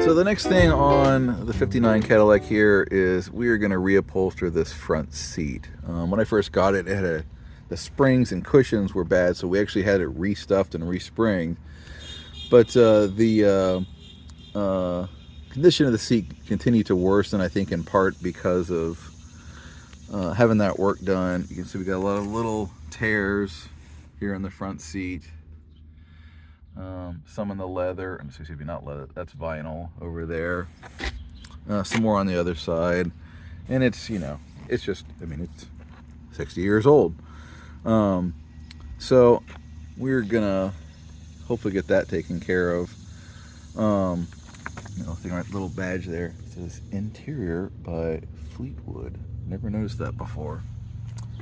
So the next thing on the 59 Cadillac here is we are going to reupholster this front seat. When I first got it, it had the springs and cushions were bad, so we actually had it restuffed and respringed. But the condition of the seat continued to worsen, I think in part because of having that work done. You can see we got a lot of little tears here in the front seat. Some in the leather, excuse me, not leather, that's vinyl over there. Some more on the other side. And it's, you know, it's just, I mean, it's 60 years old. So we're gonna hopefully get that taken care of. You know, thing, right, little badge there. It says Interior by Fleetwood. Never noticed that before.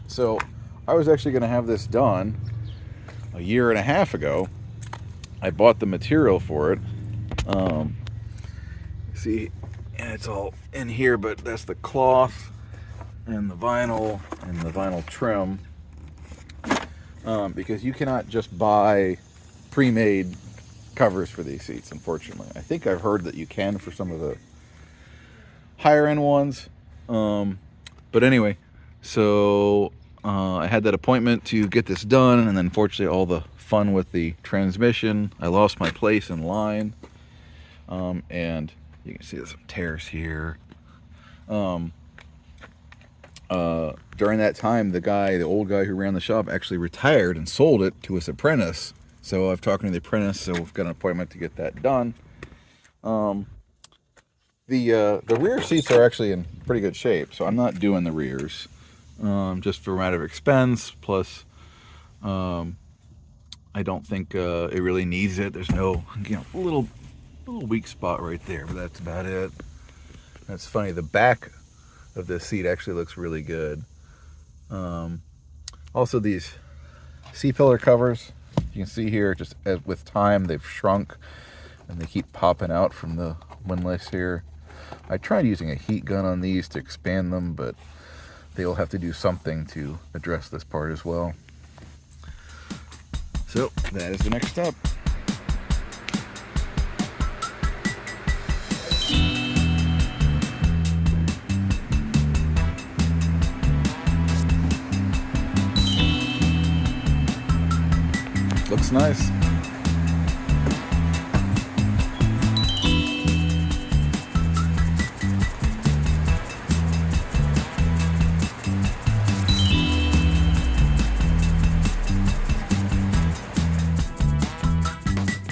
So I was actually gonna have this done a year and a half ago. I bought the material for it. See, and it's all in here, but that's the cloth and the vinyl trim. Because you cannot just buy pre-made covers for these seats, unfortunately. I think I've heard that you can for some of the higher end ones. But anyway, so I had that appointment to get this done, and then unfortunately all the fun with the transmission, I lost my place in line, and you can see there's some tears here. During that time, the old guy who ran the shop actually retired and sold it to his apprentice. So I've talked to the apprentice, so we've got an appointment to get that done. The rear seats are actually in pretty good shape, so I'm not doing the rears, just for a matter of expense, plus I don't think it really needs it. There's no, you know, little weak spot right there, but that's about it. That's funny. The back of this seat actually looks really good. Also, these C-pillar covers, you can see here, just as with time, they've shrunk and they keep popping out from the windlass here. I tried using a heat gun on these to expand them, but they'll have to do something to address this part as well. So that is the next step. Looks nice.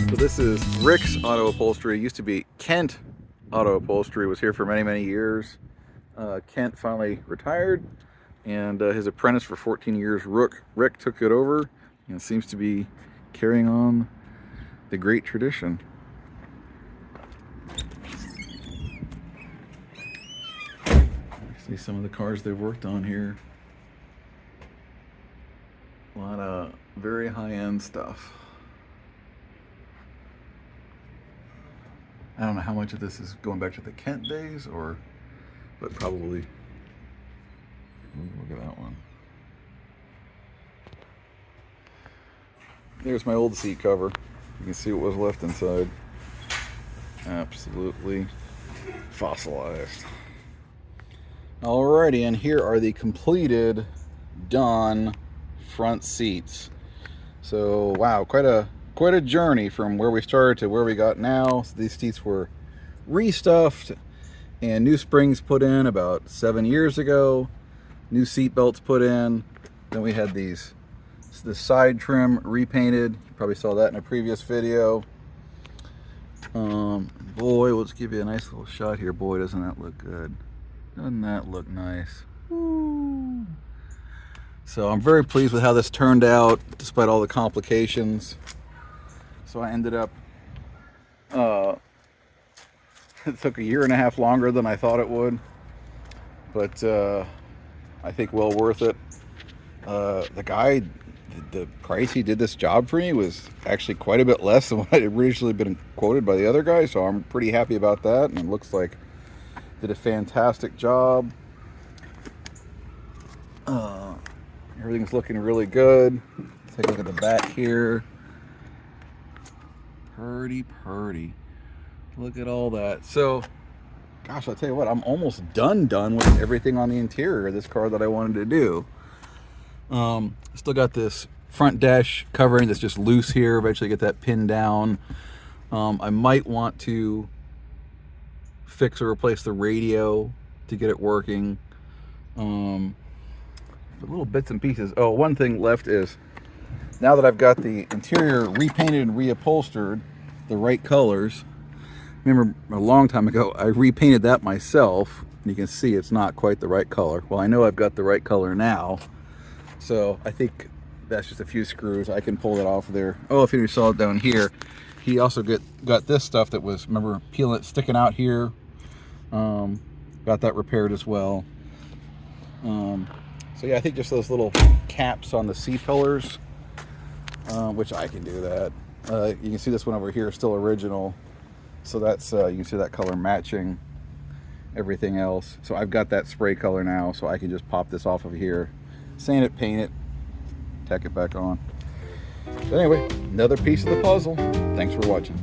So this is Rick's Auto Upholstery. It used to be Kent Auto Upholstery. It was here for many, many years. Kent finally retired, and his apprentice for 14 years, Rick took it over, and seems to be carrying on the great tradition. See some of the cars they've worked on here. A lot of very high-end stuff. I don't know how much of this is going back to the Kent days, but probably. Look at that one. There's my old seat cover. You can see what was left inside. Absolutely fossilized. Alrighty, and here are the completed, done front seats. So wow, quite a journey from where we started to where we got now. So these seats were restuffed and new springs put in about 7 years ago. New seat belts put in. Then we had the side trim repainted. You probably saw that in a previous video. Boy, let's give you a nice little shot here. Boy, doesn't that look good. Doesn't that look nice? Woo. So I'm very pleased with how this turned out, despite all the complications. So I ended up, it took a year and a half longer than I thought it would, but I think well worth it. The guy, the price he did this job for me was actually quite a bit less than what had originally been quoted by the other guy, so I'm pretty happy about that, and it looks like did a fantastic job. Everything's looking really good. Take a look at the back here. Purdy. Look at all that. So, gosh, I'll tell you what, I'm almost done with everything on the interior of this car that I wanted to do. Still got this front dash covering that's just loose here. Eventually get that pinned down. I might want to fix or replace the radio to get it working. Little bits and pieces. Oh, one thing left is, now that I've got the interior repainted and reupholstered the right colors, remember a long time ago I repainted that myself. You can see it's not quite the right color. Well, I know I've got the right color now, so I think that's just a few screws. I can pull it off of there. Oh, if you saw it down here, he also got this stuff that was, remember, peeling, sticking out here. Got that repaired as well. So yeah, I think just those little caps on the C-pillars, which I can do that. You can see this one over here is still original. So that's, you can see that color matching everything else. So I've got that spray color now, so I can just pop this off of here, sand it, paint it, tack it back on. But anyway, another piece of the puzzle. Thanks for watching.